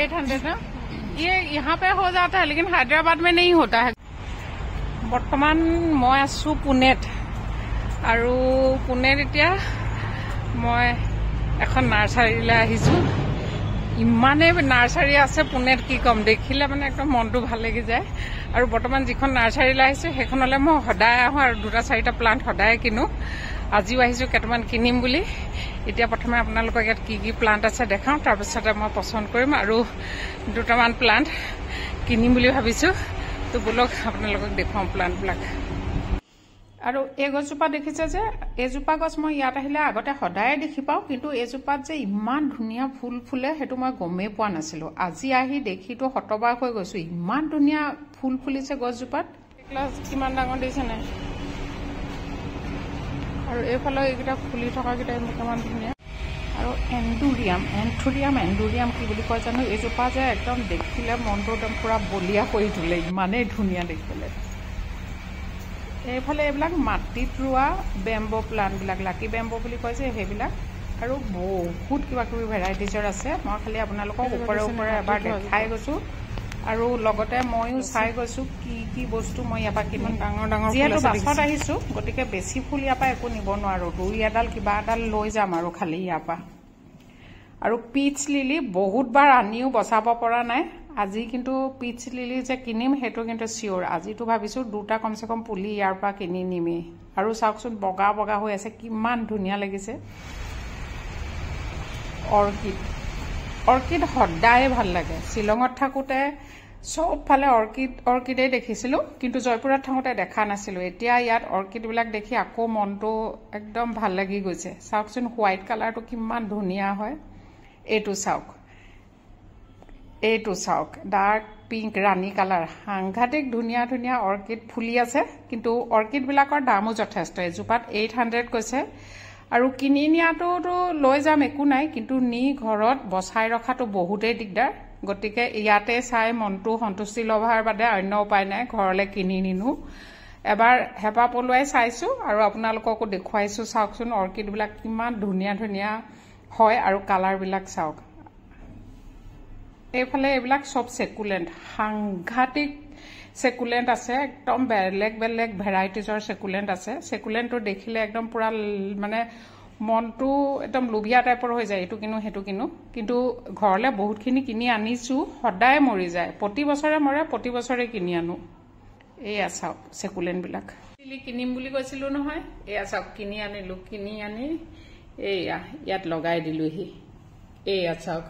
800 ना ये यहाँ पे हो जाता है लेकिन हैदराबाद में नहीं होता है। बर्तमान मैं आसु पुनेत और पुनेत इतना मैं এখন নাৰ্চাৰীলৈ আহিছো। ইমানে নাৰ্চাৰী আছে পুনেত কি কম, দেখিলে মানে একদম মনটো ভাল লাগি যায়। আৰু বৰ্তমান যিখন নাৰ্চাৰীলৈ আহিছো সেইখনলৈ মই সদায় আহোঁ আৰু 2-4টা প্লান্ট সদায় কিনো। আজিও আহিছো কেইটামান কিনিম বুলি। এতিয়া প্ৰথমে আপোনালোকক ইয়াত কি কি প্লান্ট আছে দেখাওঁ, তাৰপিছতে মই পচন্দ কৰিম আৰু 2টামান প্লান্ট কিনিম বুলি ভাবিছো। তো বলক আপোনালোকক দেখুৱাওঁ প্লান্টবিলাক। আৰু এই গছজোপা দেখিছে যে এইজোপা গছ মই ইয়াত আহিলে আগতে সদায় দেখি পাওঁ, কিন্তু এইজোপাত যে ইমান ধুনীয়া ফুল ফুলে সেইটো মই গমেই পোৱা নাছিলো। আজি আহি দেখিতো হতবাক হৈ গৈছো, ইমান ধুনীয়া ফুল ফুলিছে গছজোপাত। ক্লাছ কিমান ডাঙৰ দিছে নাই, আৰু এইফালে এইকেইটা ফুলি থকাকেইটা কিমান ধুনীয়া। আৰু এণ্ডুৰিয়াম কি বুলি কয় জানো, এইজোপা যে একদম দেখিলে মনটো একদম পুৰা বলিয়া কৰি তোলে, ইমানেই ধুনীয়া দেখিবলৈ। এইফালে এইবিলাক মাটিত ৰোৱা বেম্বো প্লান্টবিলাক, লাকি বেম্বো বুলি কয় যে সেইবিলাক, আৰু বহুত কিবা কিবি ভেৰাইটিজৰ আছে। মই খালি আপোনালোকক ওপৰে ওপৰে এবাৰ দেখাই গৈছো আৰু লগতে ময়ো চাই গৈছো কি কি বস্তু মই ইয়াৰ পৰা কিনিম। ডাঙৰ ডাঙৰ যিহেতু বাছত আহিছো গতিকে বেছি ফুল ইয়াৰ পৰা একো নিব নোৱাৰো, 2 কিবা এডাল লৈ যাম আৰু খালি ইয়াৰ পৰা। আৰু পিচ লিলি বহুতবাৰ আনিও বচাব পৰা নাই। আজি কিন্তু পিচ লিলি যে কিনিম সেইটো কিন্তু চিয়ৰ। আজিতো ভাবিছো 2টা কমচে কম পুলি ইয়াৰ পৰা কিনি নিমেই। আৰু চাওকচোন বগা বগা হৈ আছে, কিমান ধুনীয়া লাগিছে। অৰ্কিড সদায় ভাল লাগে। শ্বিলঙত থাকোঁতে চবফালে অৰ্কিডেই দেখিছিলোঁ, কিন্তু জয়পুৰত থাকোঁতে দেখা নাছিলোঁ। এতিয়া ইয়াত অৰ্কিডবিলাক দেখি আকৌ মনটো একদম ভাল লাগি গৈছে। চাওকচোন হোৱাইট কালাৰটো কিমান ধুনীয়া হয়। এইটো চাওক ডাৰ্ক পিংক ৰাণী কালাৰ, সাংঘাতিক ধুনীয়া ধুনীয়া অৰ্কিড ফুলি আছে। কিন্তু অৰ্কিডবিলাকৰ দামো যথেষ্ট। এজোপাত 800 কৈছে। আৰু কিনি নিয়াটোতো লৈ যাম একো নাই, কিন্তু নি ঘৰত বচাই ৰখাটো বহুতেই দিগদাৰ। গতিকে ইয়াতে চাই মনটো সন্তুষ্টি লভাৰ বাদে অন্য উপায় নাই, ঘৰলৈ কিনি নিনো। এবাৰ হেঁপাহ পলুৱাই চাইছো আৰু আপোনালোককো দেখুৱাইছো। চাওকচোন অৰ্কিডবিলাক কিমান ধুনীয়া ধুনীয়া হয় আৰু কালাৰবিলাক চাওক। এইফালে এইবিলাক চব চেকুলেণ্ট, সাংঘাতিক চেকুলেণ্ট আছে, একদম বেলেগ বেলেগ ভেৰাইটিজৰ চেকুলেণ্ট আছে। চেকুলেণ্টটো দেখিলে একদম পুৰা মানে মনটো একদম লোভিয়া টাইপৰ হৈ যায়, এইটো কিনো সেইটো কিনো। কিন্তু ঘৰলৈ বহুতখিনি কিনি আনিছো, সদায় মৰি যায়। প্ৰতি বছৰে মৰে, প্ৰতি বছৰে কিনি আনো। এয়া চাওক চেকুলেণ্টবিলাক কিনিম বুলি কৈছিলো নহয়, এয়া চাওক কিনি আনিলো। কিনি আনি এয়া ইয়াত লগাই দিলোহি। এয়া চাওক